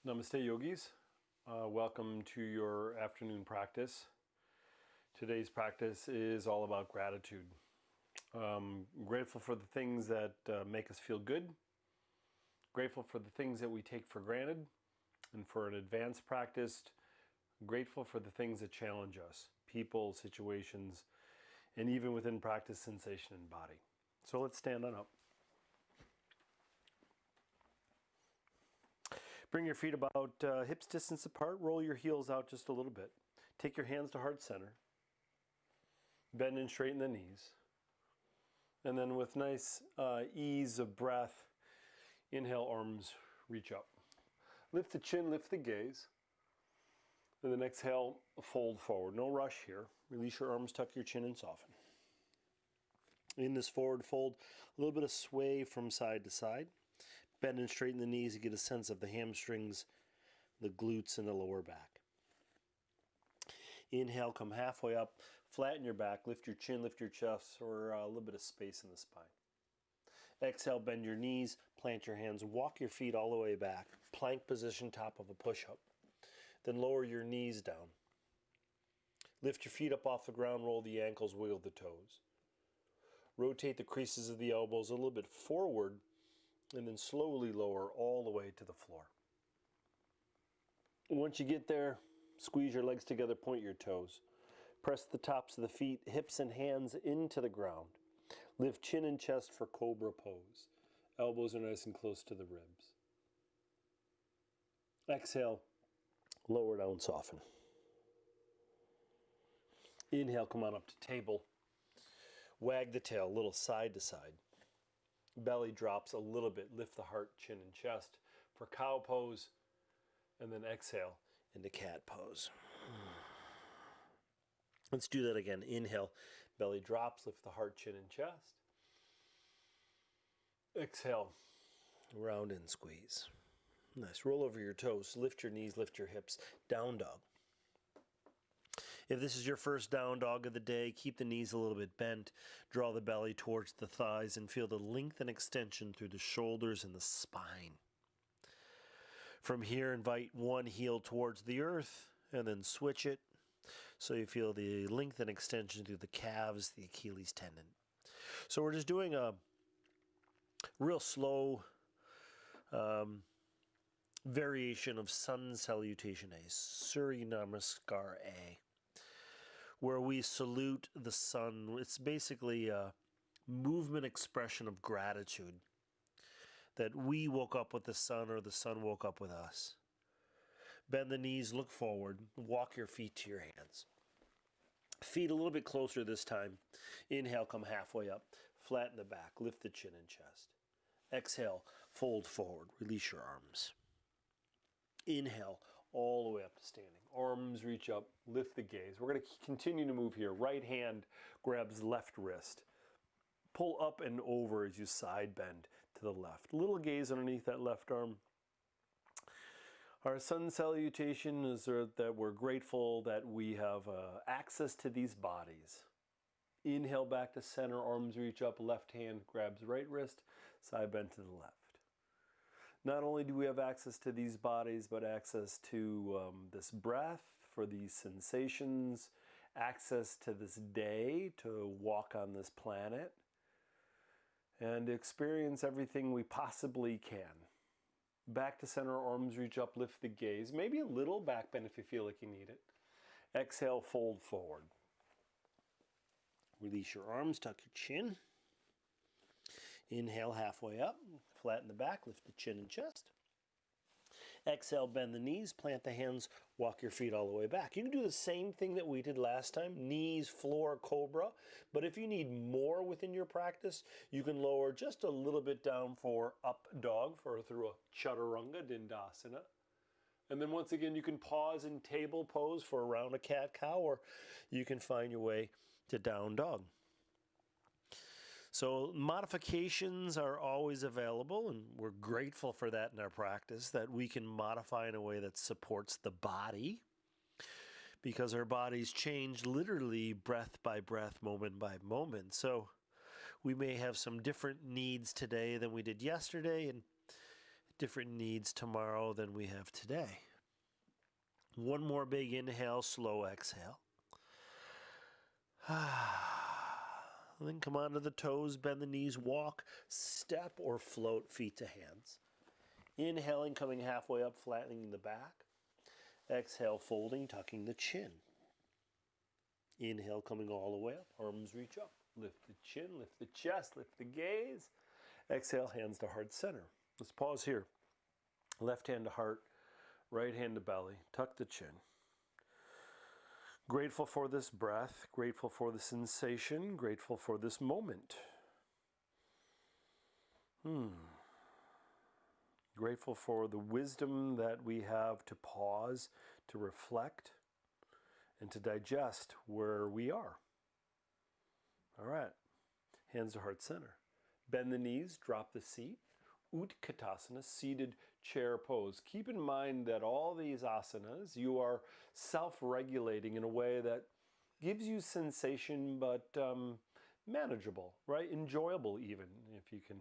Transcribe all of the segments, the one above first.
Namaste yogis. Welcome to your afternoon practice. Today's practice is all about gratitude. Grateful for the things that make us feel good. Grateful for the things that we take for granted. And for an advanced practice, grateful for the things that challenge us. People, situations, and even within practice, sensation and body. So let's stand on up. Bring your feet about hips distance apart. Roll your heels out just a little bit. Take your hands to heart center. Bend and straighten the knees. And then with nice ease of breath, inhale, arms reach up. Lift the chin, lift the gaze. And then exhale, fold forward. No rush here. Release your arms, tuck your chin, and soften. In this forward fold, a little bit of sway from side to side. Bend and straighten the knees to get a sense of the hamstrings, the glutes, and the lower back. Inhale, come halfway up, flatten your back, lift your chin, lift your chest, or a little bit of space in the spine. Exhale, bend your knees, plant your hands, walk your feet all the way back, plank position, top of a push-up. Then lower your knees down. Lift your feet up off the ground, roll the ankles, wiggle the toes. Rotate the creases of the elbows a little bit forward, and then slowly lower all the way to the floor. Once you get there, squeeze your legs together, point your toes. Press the tops of the feet, hips and hands into the ground. Lift chin and chest for cobra pose. Elbows are nice and close to the ribs. Exhale, lower down, soften. Inhale, come on up to table. Wag the tail, a little side to side. Belly drops a little bit. Lift the heart, chin, and chest for cow pose. And then exhale into cat pose. Let's do that again. Inhale, belly drops. Lift the heart, chin, and chest. Exhale, round and squeeze. Nice. Roll over your toes. Lift your knees, lift your hips. Down dog. If this is your first down dog of the day, keep the knees a little bit bent. Draw the belly towards the thighs and feel the length and extension through the shoulders and the spine. From here, invite one heel towards the earth and then switch it so you feel the length and extension through the calves, the Achilles tendon. So we're just doing a real slow variation of sun salutation A, Surya Namaskar A, where we salute the sun. It's basically a movement expression of gratitude that we woke up with the sun or the sun woke up with us. Bend the knees, look forward, walk your feet to your hands. Feet a little bit closer this time. Inhale, come halfway up, flatten the back, lift the chin and chest. Exhale, fold forward, release your arms. Inhale, all the way up to standing. Arms reach up, lift the gaze. We're going to continue to move here. Right hand grabs left wrist. Pull up and over as you side bend to the left. Little gaze underneath that left arm. Our sun salutation is that we're grateful that we have access to these bodies. Inhale back to center, arms reach up, left hand grabs right wrist, side bend to the left. Not only do we have access to these bodies, but access to this breath, for these sensations, access to this day, to walk on this planet, and experience everything we possibly can. Back to center, arms reach up, lift the gaze. Maybe a little back bend if you feel like you need it. Exhale, fold forward. Release your arms, tuck your chin. Inhale, halfway up, flatten the back, lift the chin and chest. Exhale, bend the knees, plant the hands, walk your feet all the way back. You can do the same thing that we did last time, knees, floor, cobra. But if you need more within your practice, you can lower just a little bit down for up dog, through a chaturanga dandasana. And then once again, you can pause in table pose for around a cat-cow, or you can find your way to down dog. So modifications are always available, and we're grateful for that in our practice, that we can modify in a way that supports the body, because our bodies change literally breath by breath, moment by moment. So we may have some different needs today than we did yesterday, and different needs tomorrow than we have today. One more big inhale, slow exhale. Then come onto the toes, bend the knees, walk, step, or float feet to hands. Inhaling, coming halfway up, flattening the back. Exhale, folding, tucking the chin. Inhale, coming all the way up, arms reach up. Lift the chin, lift the chest, lift the gaze. Exhale, hands to heart center. Let's pause here. Left hand to heart, right hand to belly. Tuck the chin. Grateful for this breath, grateful for the sensation, grateful for this moment. Grateful for the wisdom that we have to pause, to reflect, and to digest where we are. All right, hands to heart center. Bend the knees, drop the seat. Utkatasana, seated chair pose. Keep in mind that all these asanas, you are self-regulating in a way that gives you sensation, but manageable, right? Enjoyable even, if you can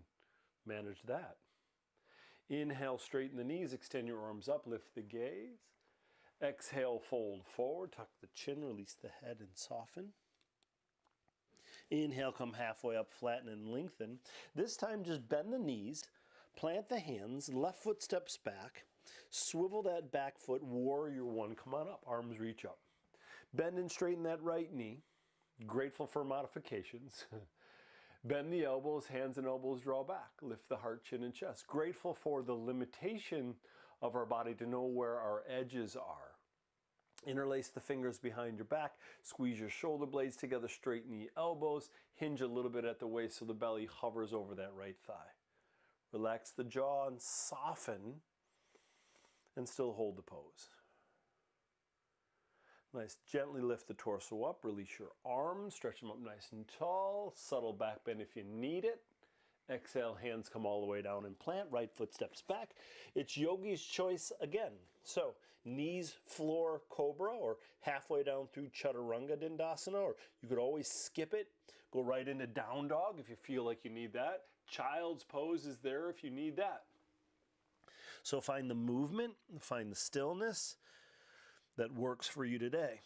manage that. Inhale, straighten the knees, extend your arms up, lift the gaze. Exhale, fold forward, tuck the chin, release the head and soften. Inhale, come halfway up, flatten and lengthen. This time just bend the knees, plant the hands, left foot steps back, swivel that back foot, warrior one, come on up, arms reach up. Bend and straighten that right knee, grateful for modifications. Bend the elbows, hands and elbows draw back, lift the heart, chin and chest. Grateful for the limitation of our body to know where our edges are. Interlace the fingers behind your back, squeeze your shoulder blades together, straighten the elbows, hinge a little bit at the waist so the belly hovers over that right thigh. Relax the jaw and soften, and still hold the pose. Nice, gently lift the torso up, release your arms, stretch them up nice and tall, subtle back bend if you need it. Exhale, hands come all the way down and plant, right foot steps back. It's yogi's choice again. So, knees, floor, cobra, or halfway down through chaturanga dandasana, or you could always skip it, go right into down dog if you feel like you need that. Child's pose is there if you need that. So find the movement, find the stillness that works for you today.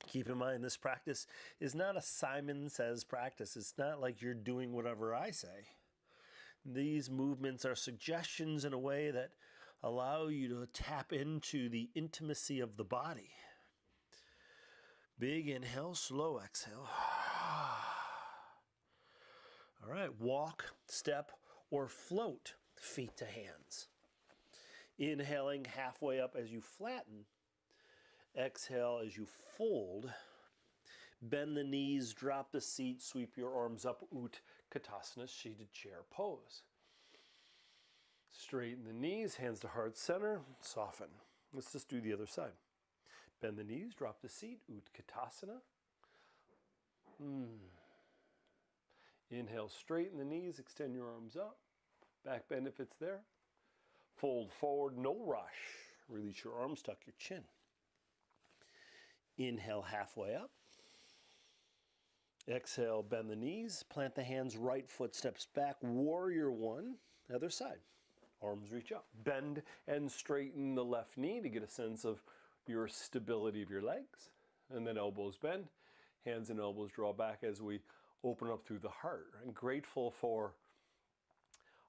Keep in mind, this practice is not a Simon Says practice. It's not like you're doing whatever I say. These movements are suggestions in a way that allow you to tap into the intimacy of the body. Big inhale, slow exhale. All right, walk, step, or float feet to hands. Inhaling halfway up as you flatten. Exhale as you fold. Bend the knees, drop the seat, sweep your arms up. Utkatasana, seated chair pose. Straighten the knees, hands to heart center, soften. Let's just do the other side. Bend the knees, drop the seat. Utkatasana. Inhale, straighten the knees, extend your arms up. Back bend if it's there. Fold forward, no rush. Release your arms, tuck your chin. Inhale, halfway up. Exhale, bend the knees, plant the hands, right foot steps back, warrior one, other side. Arms reach up. Bend and straighten the left knee to get a sense of your stability of your legs. And then elbows bend, hands and elbows draw back as we open up through the heart. I'm grateful for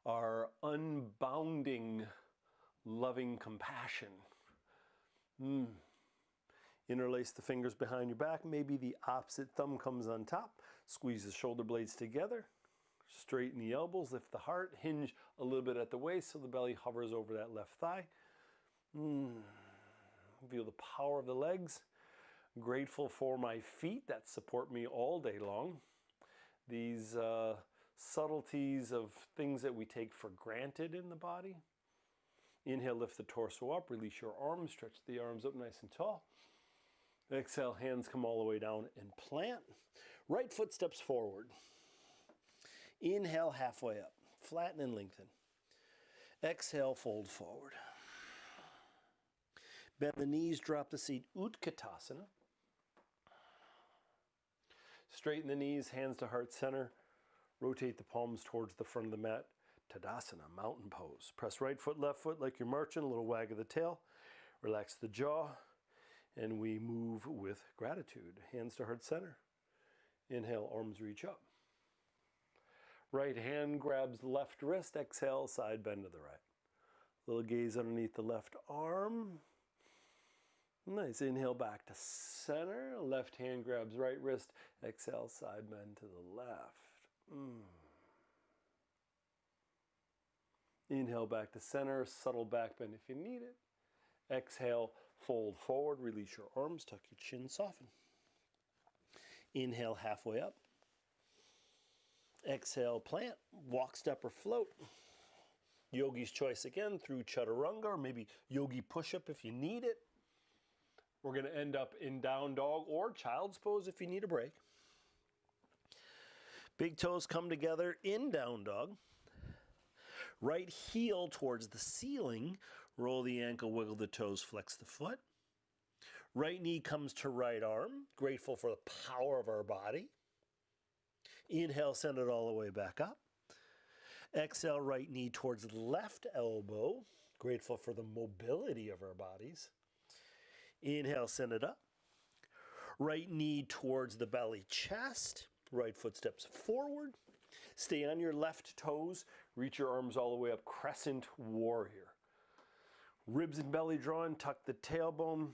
our unbounding, loving compassion. Interlace the fingers behind your back. Maybe the opposite thumb comes on top. Squeeze the shoulder blades together. Straighten the elbows, lift the heart. Hinge a little bit at the waist so the belly hovers over that left thigh. Feel the power of the legs. Grateful for my feet that support me all day long. These subtleties of things that we take for granted in the body. Inhale, lift the torso up, release your arms, stretch the arms up nice and tall. Exhale, hands come all the way down and plant. Right foot steps forward. Inhale, halfway up, flatten and lengthen. Exhale, fold forward. Bend the knees, drop the seat, Utkatasana. Straighten the knees, hands to heart center. Rotate the palms towards the front of the mat. Tadasana, mountain pose. Press right foot, left foot like you're marching, a little wag of the tail. Relax the jaw, and we move with gratitude. Hands to heart center. Inhale, arms reach up. Right hand grabs the left wrist. Exhale, side bend to the right. Little gaze underneath the left arm. Nice. Inhale back to center. Left hand grabs right wrist. Exhale, side bend to the left. Inhale back to center. Subtle back bend if you need it. Exhale, fold forward. Release your arms. Tuck your chin. Soften. Inhale, halfway up. Exhale, plant. Walk, step, or float. Yogi's choice again through chaturanga, or maybe yogi push-up if you need it. We're going to end up in down dog or child's pose if you need a break. Big toes come together in down dog. Right heel towards the ceiling. Roll the ankle, wiggle the toes, flex the foot. Right knee comes to right arm. Grateful for the power of our body. Inhale, send it all the way back up. Exhale, right knee towards the left elbow. Grateful for the mobility of our bodies. Inhale, send it up. Right knee towards the belly, chest. Right foot steps forward. Stay on your left toes. Reach your arms all the way up. Crescent warrior. Ribs and belly drawn. Tuck the tailbone.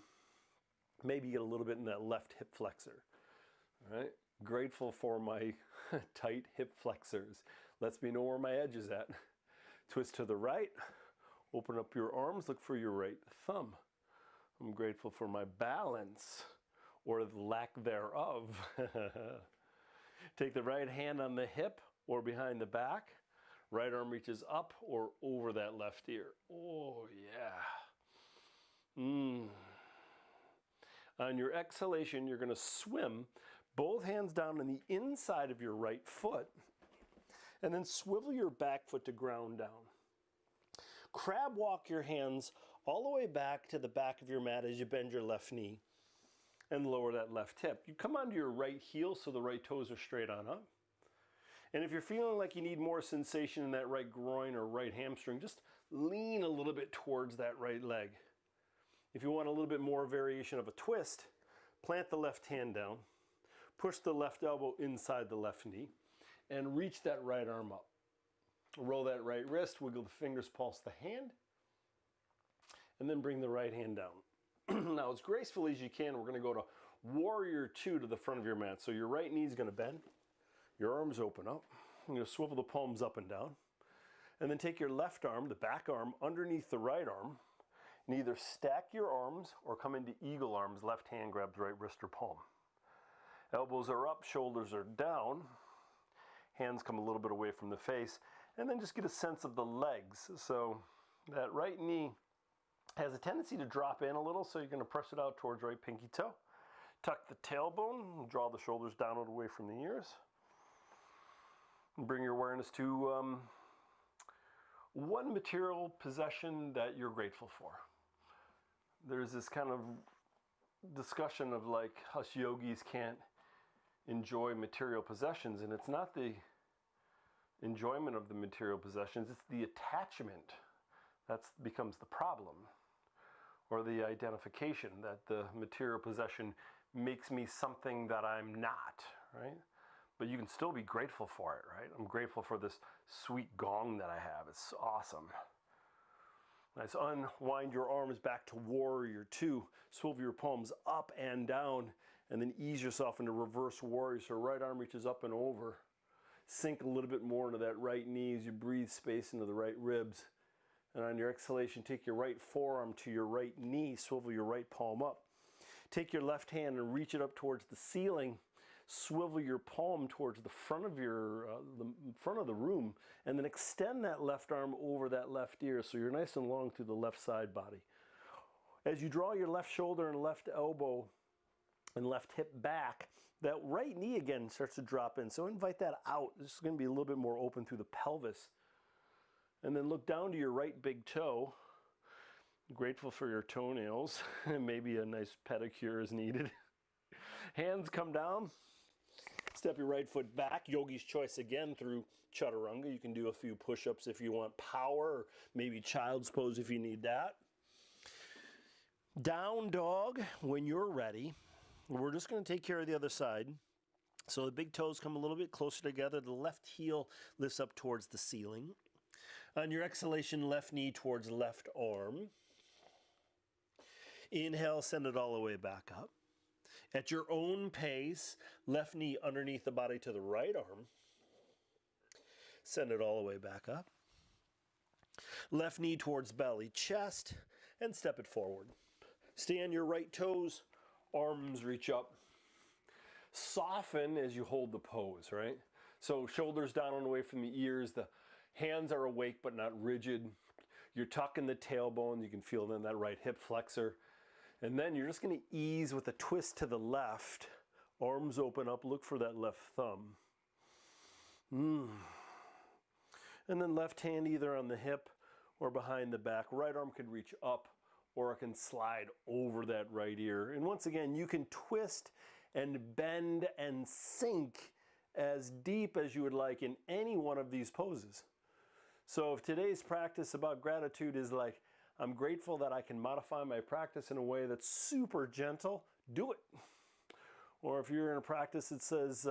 Maybe get a little bit in that left hip flexor. All right. Grateful for my tight hip flexors. Lets me know where my edge is at. Twist to the right. Open up your arms. Look for your right thumb. I'm grateful for my balance, or the lack thereof. Take the right hand on the hip or behind the back. Right arm reaches up or over that left ear. Oh, yeah. On your exhalation, you're going to swim both hands down on the inside of your right foot, and then swivel your back foot to ground down. Crab walk your hands all the way back to the back of your mat as you bend your left knee and lower that left hip. You come onto your right heel so the right toes are straight on up. And if you're feeling like you need more sensation in that right groin or right hamstring, just lean a little bit towards that right leg. If you want a little bit more variation of a twist, plant the left hand down, push the left elbow inside the left knee, and reach that right arm up. Roll that right wrist, wiggle the fingers, pulse the hand, and then bring the right hand down. Now, as gracefully as you can, we're going to go to Warrior 2 to the front of your mat. So your right knee is going to bend, your arms open up. You're going to swivel the palms up and down, and then take your left arm, the back arm, underneath the right arm, and either stack your arms or come into eagle arms. Left hand grabs right wrist or palm. Elbows are up, shoulders are down. Hands come a little bit away from the face, and then just get a sense of the legs. So that right knee has a tendency to drop in a little, so you're going to press it out towards right pinky toe. Tuck the tailbone, draw the shoulders down and away from the ears. And bring your awareness to one material possession that you're grateful for. There's this kind of discussion of like us yogis can't enjoy material possessions, and it's not the enjoyment of the material possessions, it's the attachment that becomes the problem, or the identification that the material possession makes me something that I'm not, right? But you can still be grateful for it, right? I'm grateful for this sweet gong that I have. It's awesome. Nice. Unwind your arms back to Warrior 2. Swivel your palms up and down, and then ease yourself into reverse warrior. So right arm reaches up and over. Sink a little bit more into that right knee as you breathe space into the right ribs. And on your exhalation, take your right forearm to your right knee. Swivel your right palm up. Take your left hand and reach it up towards the ceiling. Swivel your palm towards the front of the room, and then extend that left arm over that left ear so you're nice and long through the left side body. As you draw your left shoulder and left elbow and left hip back, that right knee again starts to drop in. So invite that out. This is going to be a little bit more open through the pelvis. And then look down to your right big toe. Grateful for your toenails. Maybe a nice pedicure is needed. Hands come down. Step your right foot back, yogi's choice again through chaturanga. You can do a few push-ups if you want power, or maybe child's pose if you need that. Down dog when you're ready. We're just going to take care of the other side. So the big toes come a little bit closer together. The left heel lifts up towards the ceiling. On your exhalation, left knee towards left arm. Inhale, send it all the way back up. At your own pace, left knee underneath the body to the right arm. Send it all the way back up. Left knee towards belly, chest, and step it forward. Stay on your right toes, arms reach up. Soften as you hold the pose, right? So shoulders down and away from the ears, the hands are awake but not rigid. You're tucking the tailbone, you can feel then that right hip flexor. And then you're just going to ease with a twist to the left. Arms open up, look for that left thumb. And then left hand either on the hip or behind the back. Right arm can reach up or it can slide over that right ear. And once again, you can twist and bend and sink as deep as you would like in any one of these poses. So if today's practice about gratitude is like, I'm grateful that I can modify my practice in a way that's super gentle, do it. Or if you're in a practice that says,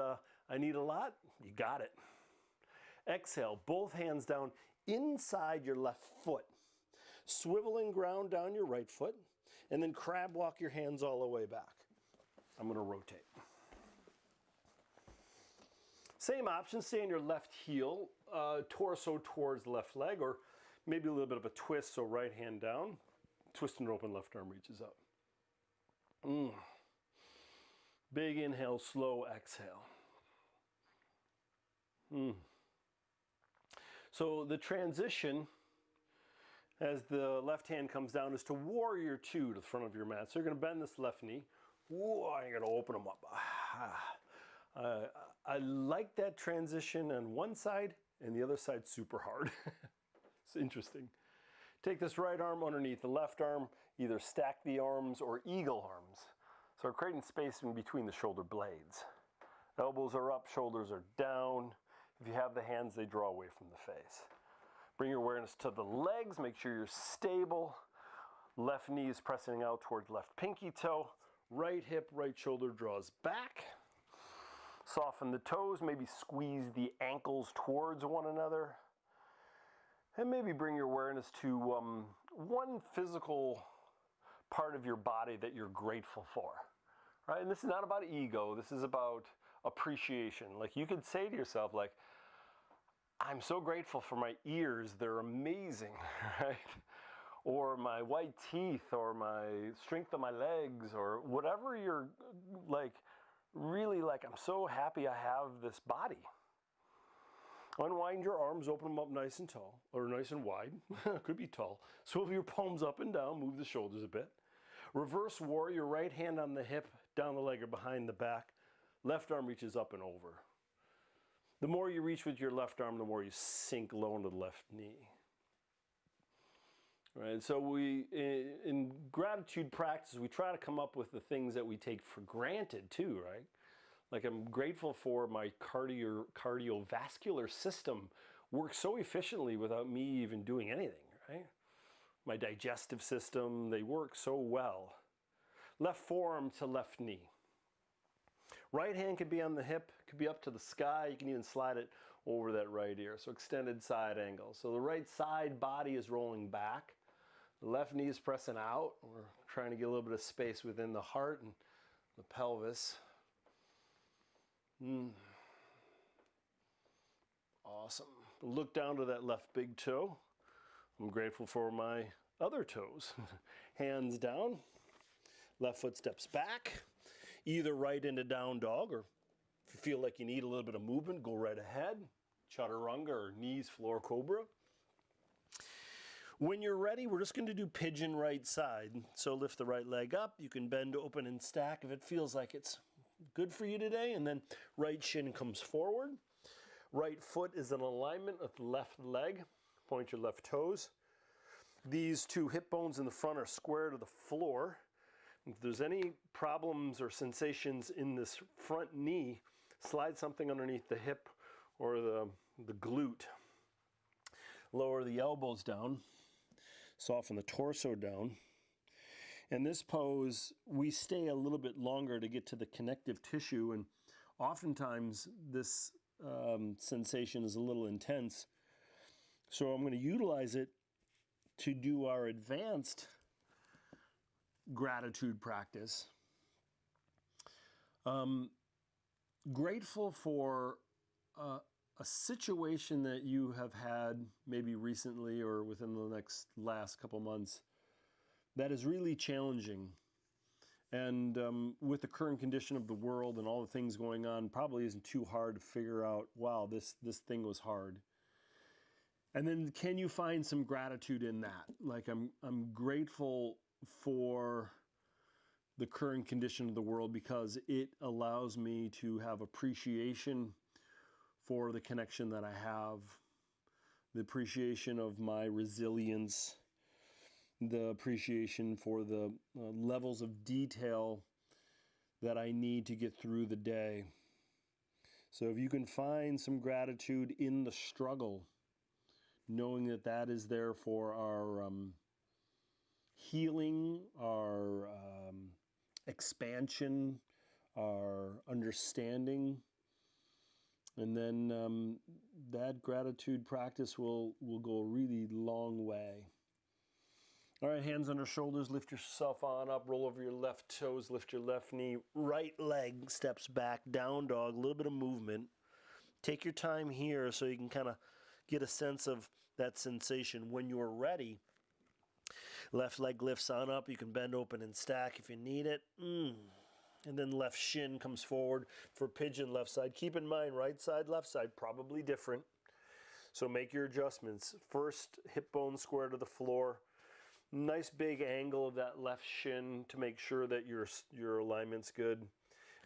I need a lot, you got it. Exhale, both hands down inside your left foot. Swivel and ground down your right foot, and then crab walk your hands all the way back. I'm going to rotate. Same option, stay on your left heel, torso towards left leg, or maybe a little bit of a twist, so right hand down, twist and open, left arm reaches up. Big inhale, slow exhale. So the transition as the left hand comes down is to warrior two to the front of your mat. So you're going to bend this left knee. Whoa, you're going to open them up. I like that transition on one side and the other side super hard. It's interesting. Take this right arm underneath the left arm, either stack the arms or eagle arms. So we're creating space in between the shoulder blades. Elbows are up, shoulders are down. If you have the hands, they draw away from the face. Bring your awareness to the legs, make sure you're stable. Left knee is pressing out towards left pinky toe. Right hip, right shoulder draws back. Soften the toes, maybe squeeze the ankles towards one another. And maybe bring your awareness to one physical part of your body that you're grateful for. Right? And this is not about ego, this is about appreciation. Like you could say to yourself, like, I'm so grateful for my ears, they're amazing, right? Or my white teeth, or my strength of my legs, or whatever you're like, really like, I'm so happy I have this body. Unwind your arms, open them up nice and tall, or nice and wide, could be tall. Swivel your palms up and down, move the shoulders a bit. Reverse warrior, right hand on the hip, down the leg or behind the back. Left arm reaches up and over. The more you reach with your left arm, the more you sink low into the left knee. Right, so we, in gratitude practice, we try to come up with the things that we take for granted too, right? Like I'm grateful for my cardiovascular system works so efficiently without me even doing anything, right? My digestive system, they work so well. Left forearm to left knee. Right hand could be on the hip, could be up to the sky. You can even slide it over that right ear. So extended side angle. So the right side body is rolling back. The left knee is pressing out. We're trying to get a little bit of space within the heart and the pelvis. Awesome. Look down to that left big toe. I'm grateful for my other toes. Hands down. Left foot steps back. Either right into down dog, or if you feel like you need a little bit of movement, go right ahead. Chaturanga or knees floor cobra. When you're ready, we're just going to do pigeon right side. So lift the right leg up. You can bend, open, and stack if it feels like it's good for you today. And then right shin comes forward. Right foot is in alignment with the left leg. Point your left toes. These two hip bones in the front are square to the floor. If there's any problems or sensations in this front knee, Slide something underneath the hip or the glute. Lower the elbows down. Soften the torso down. In this pose, we stay a little bit longer to get to the connective tissue, and oftentimes this sensation is a little intense. So I'm going to utilize it to do our advanced gratitude practice. Grateful for a situation that you have had maybe recently or within the last couple months that is really challenging. And with the current condition of the world and all the things going on, probably isn't too hard to figure out, wow, this thing was hard. And then can you find some gratitude in that? Like I'm grateful for the current condition of the world because it allows me to have appreciation for the connection that I have, the appreciation of my resilience, the appreciation for the levels of detail that I need to get through the day. So if you can find some gratitude in the struggle, knowing that that is there for our healing, our expansion, our understanding, and then that gratitude practice will go a really long way. All right, hands under shoulders, lift yourself on up, roll over your left toes, lift your left knee, right leg steps back, down dog, a little bit of movement. Take your time here so you can kind of get a sense of that sensation. When you're ready, left leg lifts on up. You can bend, open, and stack if you need it. And then left shin comes forward for pigeon left side. Keep in mind, right side, left side, probably different. So make your adjustments. First, hip bone square to the floor. Nice big angle of that left shin to make sure that your alignment's good.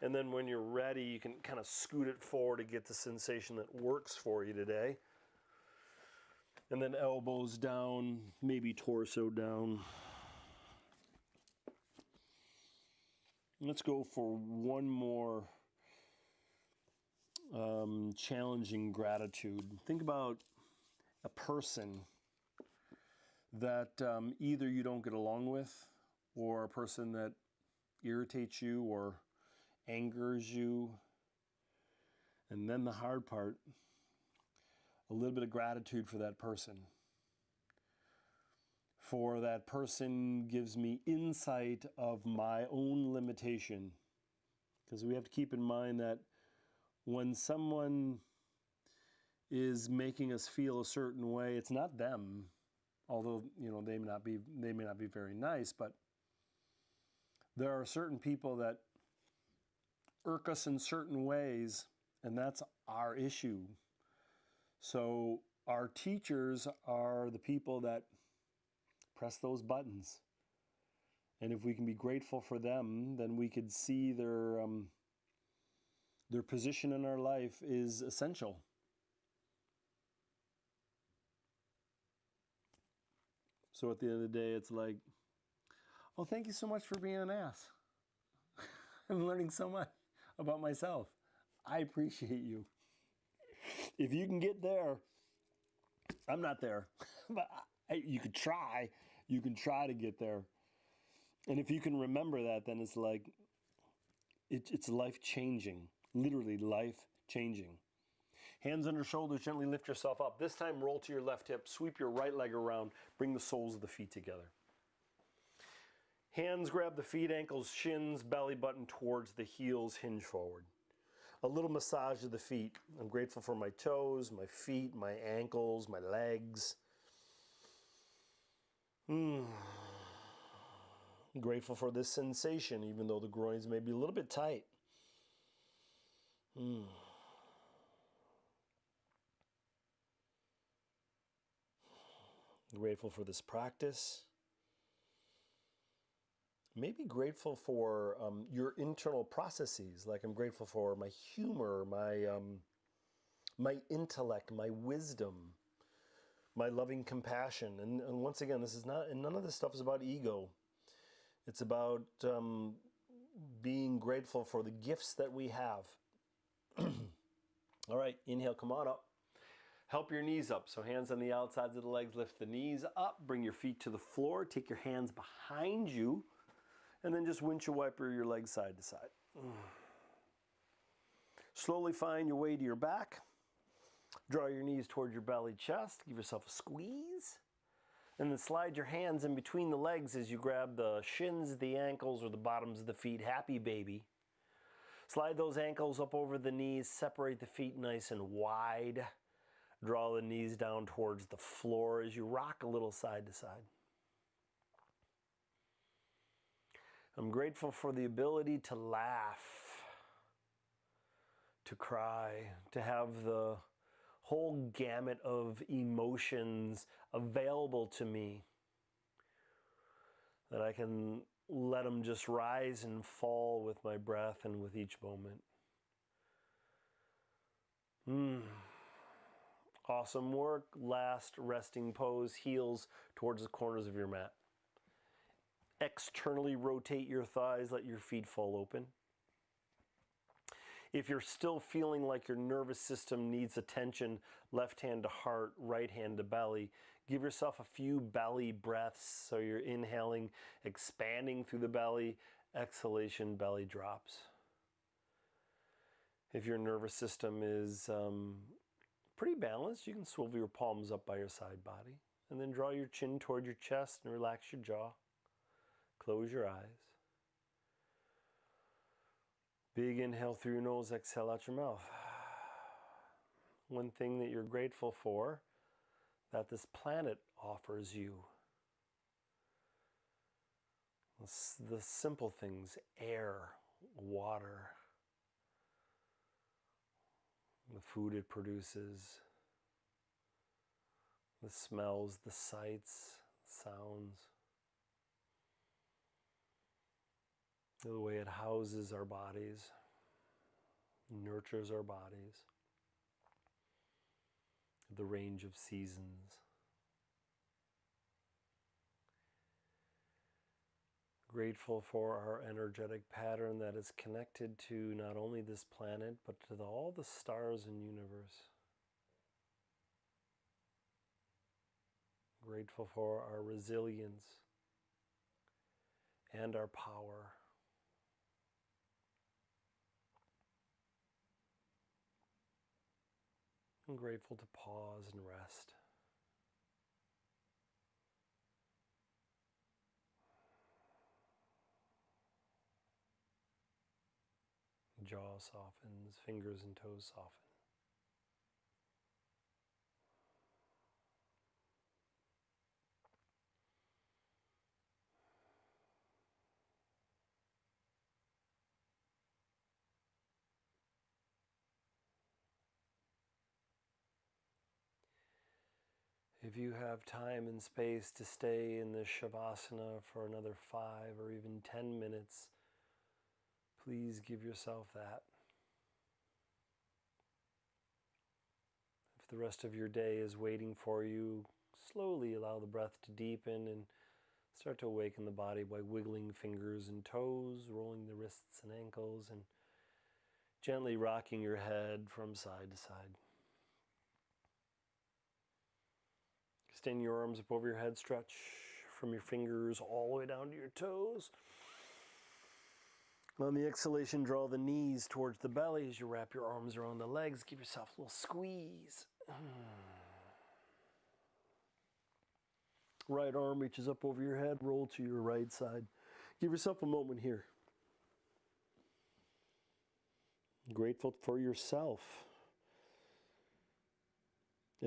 And then when you're ready, you can kind of scoot it forward to get the sensation that works for you today. And then elbows down, maybe torso down. Let's go for one more challenging gratitude. Think about a person that either you don't get along with, or a person that irritates you or angers you. And then the hard part, a little bit of gratitude for that person. For that person gives me insight of my own limitation. Because we have to keep in mind that when someone is making us feel a certain way, it's not them. Although, they may not be very nice, but there are certain people that irk us in certain ways, and that's our issue. So our teachers are the people that press those buttons. And if we can be grateful for them, then we could see their position in our life is essential. So at the end of the day, it's like, oh, thank you so much for being an ass. I'm learning so much about myself. I appreciate you. If you can get there, I'm not there, but you could try. You can try to get there. And if you can remember that, then it's like, it's life-changing, literally life-changing. Hands under shoulders, gently lift yourself up. This time, roll to your left hip, sweep your right leg around, bring the soles of the feet together. Hands grab the feet, ankles, shins, belly button towards the heels, hinge forward. A little massage of the feet. I'm grateful for my toes, my feet, my ankles, my legs. I'm grateful for this sensation, even though the groins may be a little bit tight. Grateful for this practice. Maybe grateful for your internal processes. Like I'm grateful for my humor, my intellect, my wisdom, my loving compassion. And once again, none of this stuff is about ego. It's about being grateful for the gifts that we have. All right, inhale, come on up. Help your knees up. So hands on the outsides of the legs, lift the knees up, bring your feet to the floor, take your hands behind you, and then just windshield wiper your legs side to side. Slowly find your way to your back. Draw your knees towards your belly, chest. Give yourself a squeeze. And then slide your hands in between the legs as you grab the shins, the ankles, or the bottoms of the feet. Happy baby. Slide those ankles up over the knees. Separate the feet nice and wide. Draw the knees down towards the floor as you rock a little side to side. I'm grateful for the ability to laugh, to cry, to have the whole gamut of emotions available to me, that I can let them just rise and fall with my breath and with each moment. Awesome work. Last resting pose, heels towards the corners of your mat. Externally rotate your thighs, let your feet fall open. If you're still feeling like your nervous system needs attention, left hand to heart, right hand to belly, give yourself a few belly breaths. So you're inhaling, expanding through the belly, exhalation, belly drops. If your nervous system is pretty balanced, you can swivel your palms up by your side body and then draw your chin toward your chest and relax your jaw. Close your eyes. Big inhale through your nose, exhale out your mouth. One thing that you're grateful for that this planet offers you. The simple things, air, water, the food it produces, the smells, the sights, sounds, the way it houses our bodies, nurtures our bodies, the range of seasons. Grateful for our energetic pattern that is connected to not only this planet, but to all the stars in the universe. Grateful for our resilience and our power. I'm grateful to pause and rest. Jaw softens, fingers and toes soften. If you have time and space to stay in this Shavasana for another 5 or even 10 minutes, please give yourself that. If the rest of your day is waiting for you, slowly allow the breath to deepen and start to awaken the body by wiggling fingers and toes, rolling the wrists and ankles, and gently rocking your head from side to side. Extend your arms up over your head, stretch from your fingers all the way down to your toes. On the exhalation, draw the knees towards the belly as you wrap your arms around the legs. Give yourself a little squeeze. Right arm reaches up over your head, roll to your right side. Give yourself a moment here. Grateful for yourself.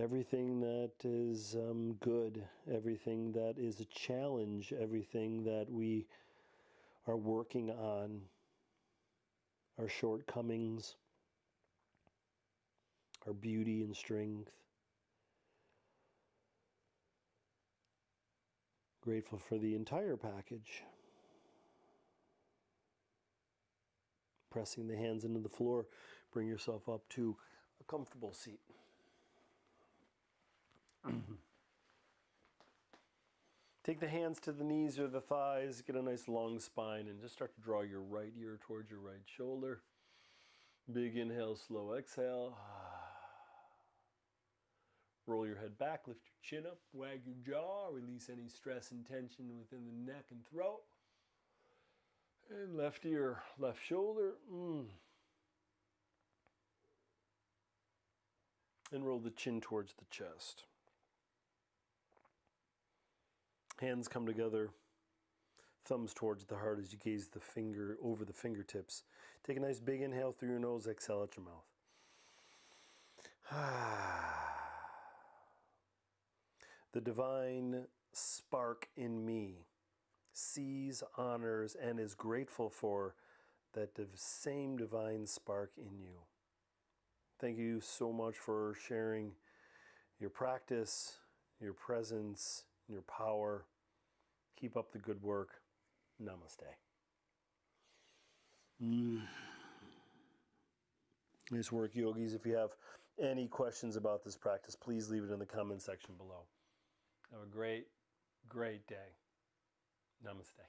Everything that is good, everything that is a challenge, everything that we are working on, our shortcomings, our beauty and strength. Grateful for the entire package. Pressing the hands into the floor, bring yourself up to a comfortable seat. Take the hands to the knees or the thighs, get a nice long spine, and just start to draw your right ear towards your right shoulder. Big inhale, slow exhale. Roll your head back, lift your chin up, wag your jaw, release any stress and tension within the neck and throat. And left ear, left shoulder. And roll the chin towards the chest. Hands come together, thumbs towards the heart as you gaze the finger over the fingertips. Take a nice big inhale through your nose, exhale out your mouth. The divine spark in me sees, honors, and is grateful for that same divine spark in you. Thank you so much for sharing your practice, your presence, your power. Keep up the good work. Namaste. Nice work, yogis. If you have any questions about this practice, please leave it in the comment section below. Have a great, great day. Namaste.